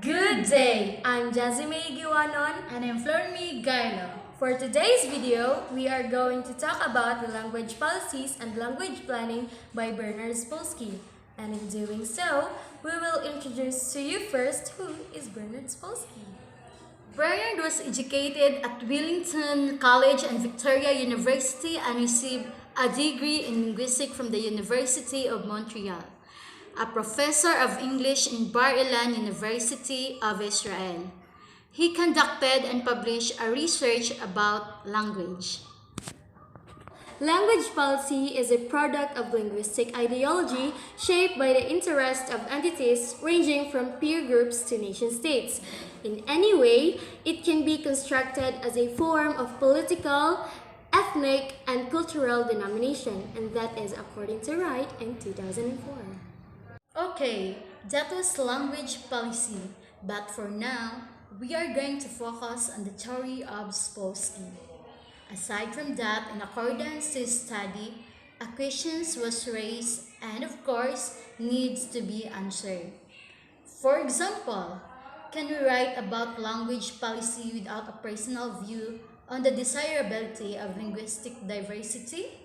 Good day! I'm Jazimae Guiwanon And I'm Florimae, Gaylo. For today's video, we are going to talk about the language policies and language planning by Bernard Spolsky. And in doing so, we will introduce to you first who is Bernard Spolsky. Bernard was educated at Wellington College and Victoria University and received a degree in linguistics from the University of Montreal. A professor of English in Bar Ilan University of Israel. He conducted and published a research about language. Language policy is a product of linguistic ideology shaped by the interest of entities ranging from peer groups to nation-states. In any way, it can be constructed as a form of political, ethnic, and cultural denomination, and that is according to Wright in 2004. Okay, that was language policy, but for now, we are going to focus on the theory of Spolsky. Aside from that, in accordance to his study, a question was raised and of course needs to be answered. For example, can we write about language policy without a personal view on the desirability of linguistic diversity?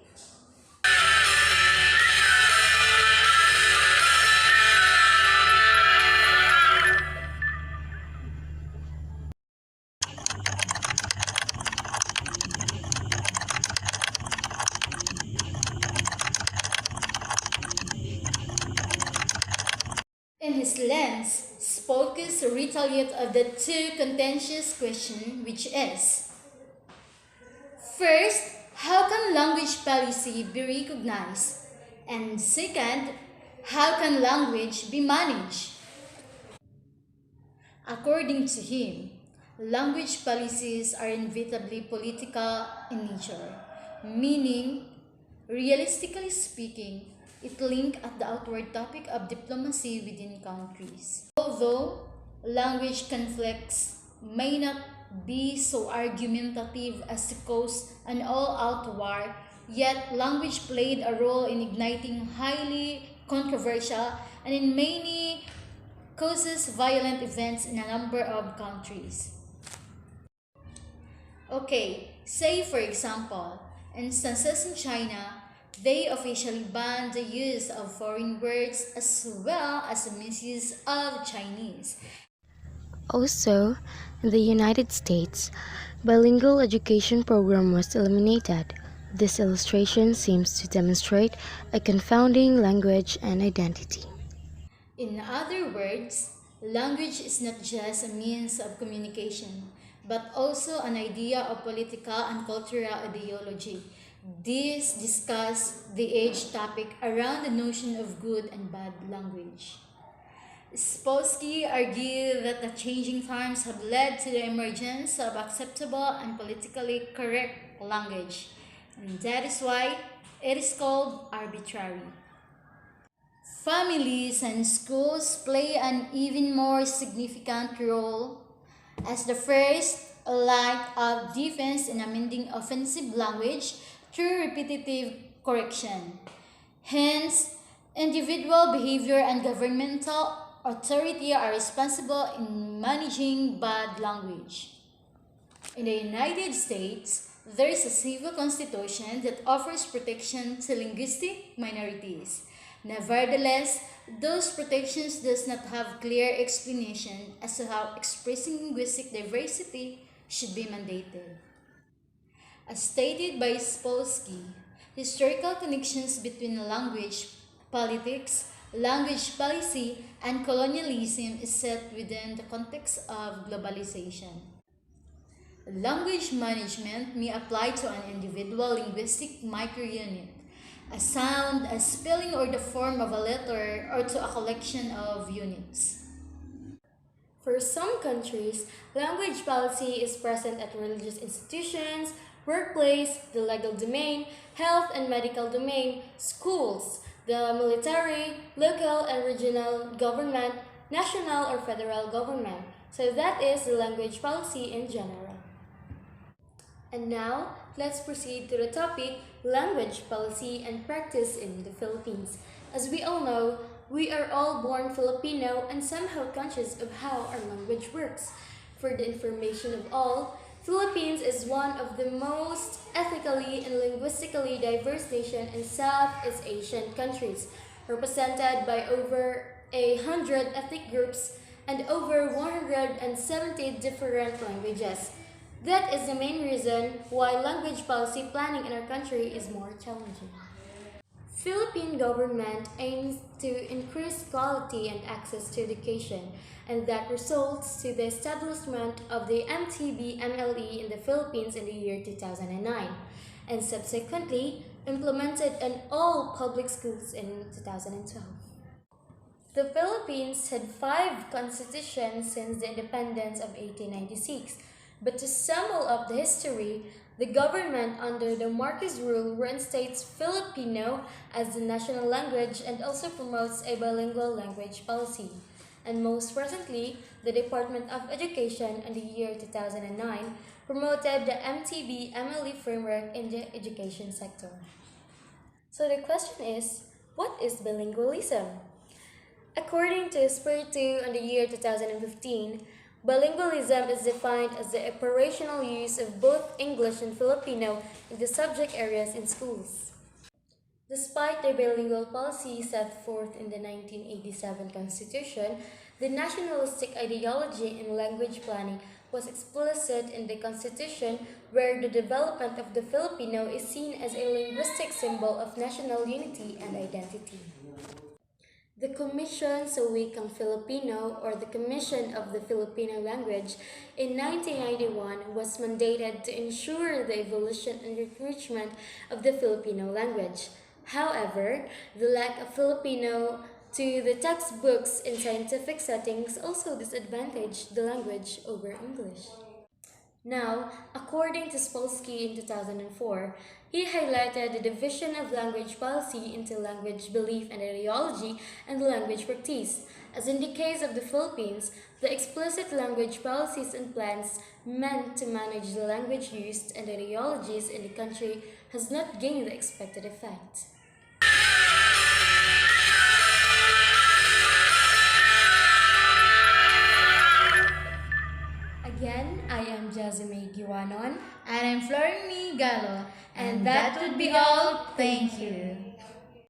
In his lens, Spolsky retaliates of the two contentious questions, which is: first, how can language policy be recognized? And second, how can language be managed? According to him, language policies are inevitably political in nature, meaning, realistically speaking, it links at the outward topic of diplomacy within countries. Although language conflicts may not be so argumentative as to cause an all-out war, yet language played a role in igniting highly controversial and in many causes violent events in a number of countries. Okay, say for example, instances in China, they officially banned the use of foreign words as well as the misuse of Chinese. Also, in the United States, bilingual education program was eliminated. This illustration seems to demonstrate a confounding language and identity. In other words, language is not just a means of communication, but also an idea of political and cultural ideology. This discusses the age topic around the notion of good and bad language. Spolsky argued that the changing times have led to the emergence of acceptable and politically correct language, and that is why it is called arbitrary. Families and schools play an even more significant role as the first line of defense in amending offensive language through repetitive correction. Hence, individual behavior and governmental authority are responsible in managing bad language. In the United States, there is a civil constitution that offers protection to linguistic minorities. Nevertheless, those protections does not have clear explanation as to how expressing linguistic diversity should be mandated. As stated by Spolsky, historical connections between language, politics, language policy, and colonialism is set within the context of globalization. Language management may apply to an individual linguistic microunit, a sound, a spelling, or the form of a letter, or to a collection of units. For some countries, language policy is present at religious institutions, workplace, the legal domain, health and medical domain, schools, the military, local and regional government, national or federal government. So that is the language policy in general. And now, let's proceed to the topic, language policy and practice in the Philippines. As we all know, we are all born Filipino and somehow conscious of how our language works. For the information of all, Philippines is one of the most ethnically and linguistically diverse nations in Southeast Asian countries, represented by over 100 ethnic groups and over 170 different languages. That is the main reason why language policy planning in our country is more challenging. Philippine government aims to increase quality and access to education, and that results to the establishment of the MTB-MLE in the Philippines in the year 2009, and subsequently implemented in all public schools in 2012. The Philippines had 5 constitutions since the independence of 1896, but to sum all up the history, the government under the Marcos rule reinstates Filipino as the national language and also promotes a bilingual language policy. And most recently, the Department of Education in the year 2009 promoted the MTB-MLE framework in the education sector. So the question is, what is bilingualism? According to Spiritu in the year 2015, bilingualism is defined as the operational use of both English and Filipino in the subject areas in schools. Despite the bilingual policy set forth in the 1987 Constitution, the nationalistic ideology in language planning was explicit in the Constitution, where the development of the Filipino is seen as a linguistic symbol of national unity and identity. The Commission sa Wikang Filipino, or the Commission of the Filipino Language, in 1991 was mandated to ensure the evolution and enrichment of the Filipino language. However, the lack of Filipino to the textbooks in scientific settings also disadvantaged the language over English. Now, according to Spolsky in 2004, he highlighted the division of language policy into language belief and ideology and language practice. As in the case of the Philippines, the explicit language policies and plans meant to manage the language used and ideologies in the country has not gained the expected effect. Again, I am Jazimae Guiwanon. And I'm Florimae, Gaylo. And that would be all. Thank you.